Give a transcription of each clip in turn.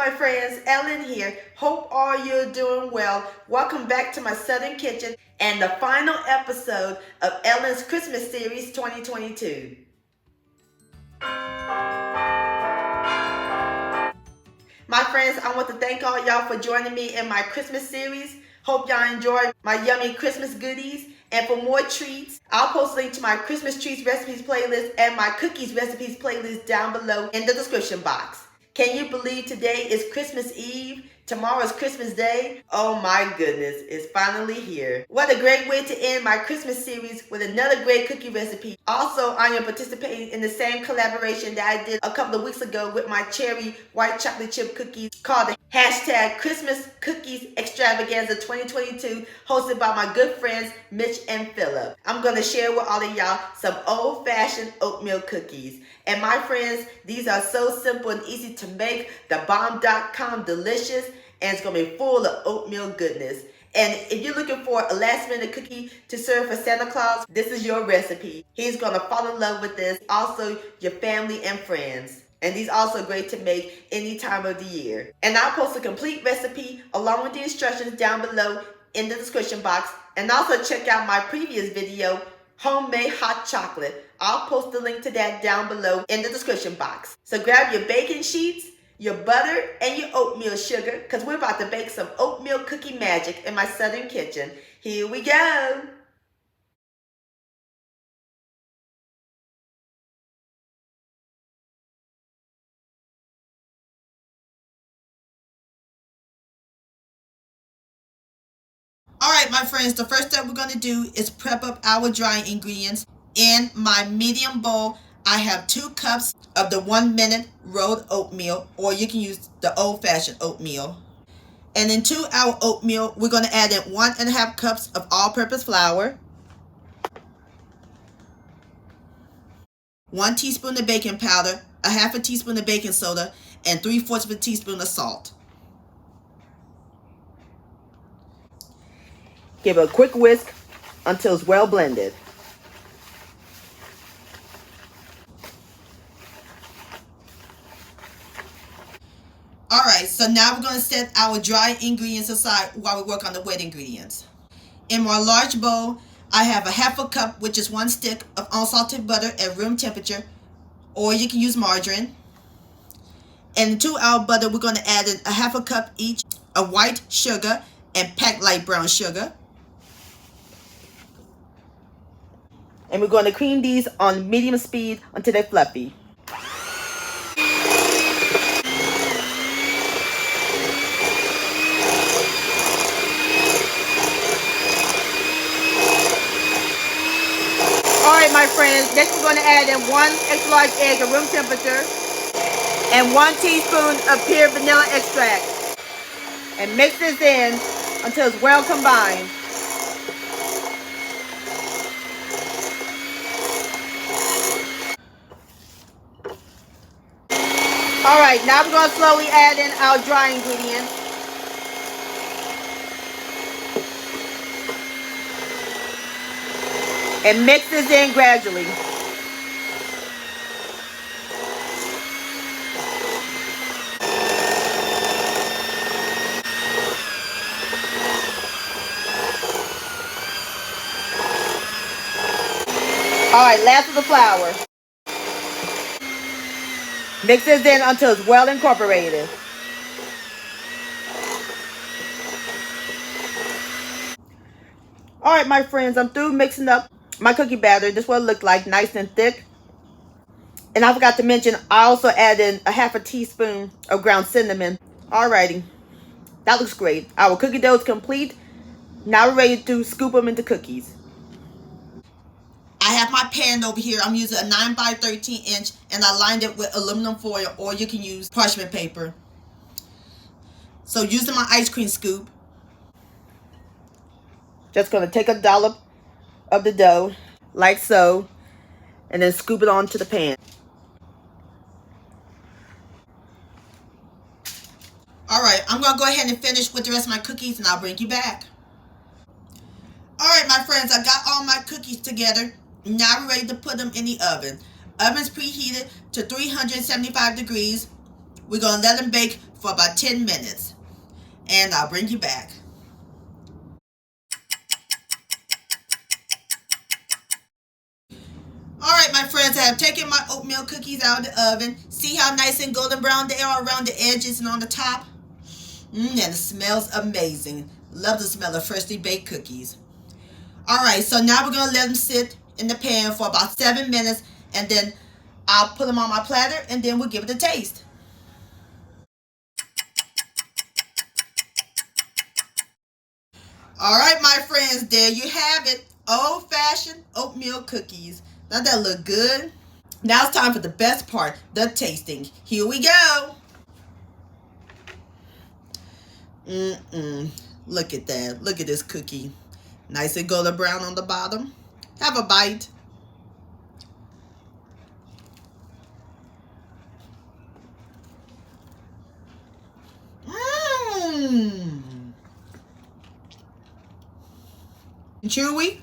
my friends, Ellen here. Hope all you're doing well. Welcome back to my Southern Kitchen and the final episode of Ellen's Christmas Series 2022. My friends, I want to thank all y'all for joining me in my Christmas series. Hope y'all enjoy my yummy Christmas goodies. And for more treats, I'll post a link to my Christmas treats recipes playlist and my cookies recipes playlist down below in the description box. Can you believe today is Christmas Eve? Tomorrow is Christmas Day. Oh my goodness, it's finally here. What a great way to end my Christmas series with another great cookie recipe. Also, I am participating in the same collaboration that I did a couple of weeks ago with my cherry white chocolate chip cookies called the hashtag Christmas Cookies Extravaganza 2022, hosted by my good friends Mitch and Phillip. I'm going to share with all of y'all some Old Fashioned Oatmeal Cookies. And my friends, these are so simple and easy to make. The bomb.com delicious, and it's going to be full of oatmeal goodness. And if you're looking for a last minute cookie to serve for Santa Claus, this is your recipe. He's going to fall in love with this. Also, your family and friends. And these are also great to make any time of the year. And I'll post a complete recipe along with the instructions down below in the description box. And also check out my previous video, Homemade Hot Chocolate. I'll post the link to that down below in the description box. So grab your baking sheets, your butter, and your oatmeal sugar, because we're about to bake some oatmeal cookie magic in my Southern kitchen. Here we go. All right, my friends, the first step we're going to do is prep up our dry ingredients. In my medium bowl, I have 2 cups of the 1 minute rolled oatmeal, or you can use the old fashioned oatmeal. And into our oatmeal, we're going to add in 1.5 cups of all-purpose flour, 1 teaspoon of baking powder, a half a teaspoon of baking soda, and 3/4 of a teaspoon of salt. Give it a quick whisk until it's well blended. Alright, so now we're going to set our dry ingredients aside while we work on the wet ingredients. In my large bowl, I have a half a cup, which is 1 stick of unsalted butter at room temperature, or you can use margarine. And to our butter, we're going to add in a half a cup each of white sugar and packed light brown sugar. And we're going to cream these on medium speed until they're fluffy. Alright, my friends, next we're going to add in 1 extra large egg at room temperature and 1 teaspoon of pure vanilla extract. And mix this in until it's well combined. Alright, now we're going to slowly add in our dry ingredients. And mix this in gradually. Alright, last of the flour. Mix this in until it's well incorporated. Alright, my friends, I'm through mixing up my cookie batter. This is what it looked like, nice and thick. And I forgot to mention, I also added a half a teaspoon of ground cinnamon. Alrighty, that looks great. Our cookie dough is complete. Now we're ready to scoop them into cookies. I have my pan over here. I'm using a 9 by 13 inch, and I lined it with aluminum foil, or you can use parchment paper. So using my ice cream scoop, just going to take a dollop of the dough, like so, and then scoop it onto the pan. Alright, I'm going to go ahead and finish with the rest of my cookies, and I'll bring you back. Alright, my friends, I got all my cookies together. Now we're ready to put them in the oven. Oven's preheated to 375 degrees We're going to let them bake for about 10 minutes. And I'll bring you back. Alright, my friends, I have taken my oatmeal cookies out of the oven. See how nice and golden brown they are around the edges and on the top? And it smells amazing. Love the smell of freshly baked cookies. Alright, so now we're going to let them sit in the pan for about 7 minutes, and then I'll put them on my platter, and then we'll give it a taste. Alright, my friends, there you have it. Old Fashioned Oatmeal Cookies. Doesn't that look good? Now it's time for the best part, the tasting. Here we go. Look at that. Look at this cookie. Nice and golden brown on the bottom. Have a bite. Chewy.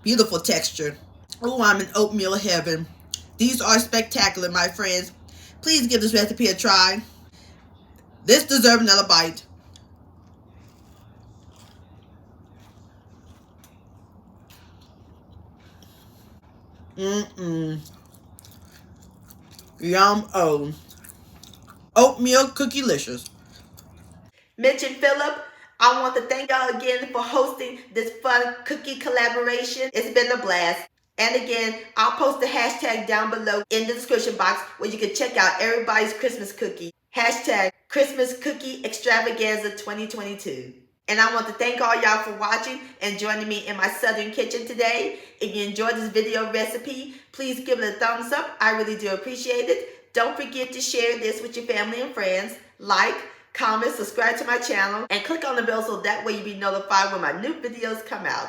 Beautiful texture. Oh, I'm in oatmeal heaven. These are spectacular, my friends. Please give this recipe a try. This deserves another bite. Yum. Oh. Oatmeal cookie-licious. Mitch and Phillip, I want to thank y'all again for hosting this fun cookie collaboration. It's been a blast. And again, I'll post the hashtag down below in the description box where you can check out everybody's Christmas cookie. Hashtag Christmas Cookie Extravaganza 2022. And I want to thank all y'all for watching and joining me in my southern kitchen today. If you enjoyed this video recipe, please give it a thumbs up. I really do appreciate it. Don't forget to share this with your family and friends. Like, comment, subscribe to my channel, and click on the bell so that way you'll be notified when my new videos come out.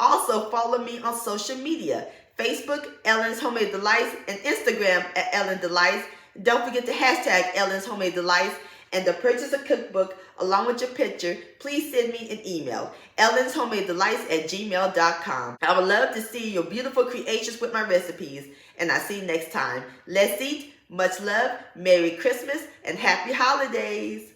Also, follow me on social media, Facebook, Ellen's Homemade Delights, and Instagram at Ellen Delights. Don't forget to hashtag Ellen's Homemade Delights, and to purchase a cookbook along with your picture, please send me an email, ellenshomemadedelights@gmail.com. I would love to see your beautiful creations with my recipes, and I'll see you next time. Let's eat, much love, Merry Christmas, and Happy Holidays.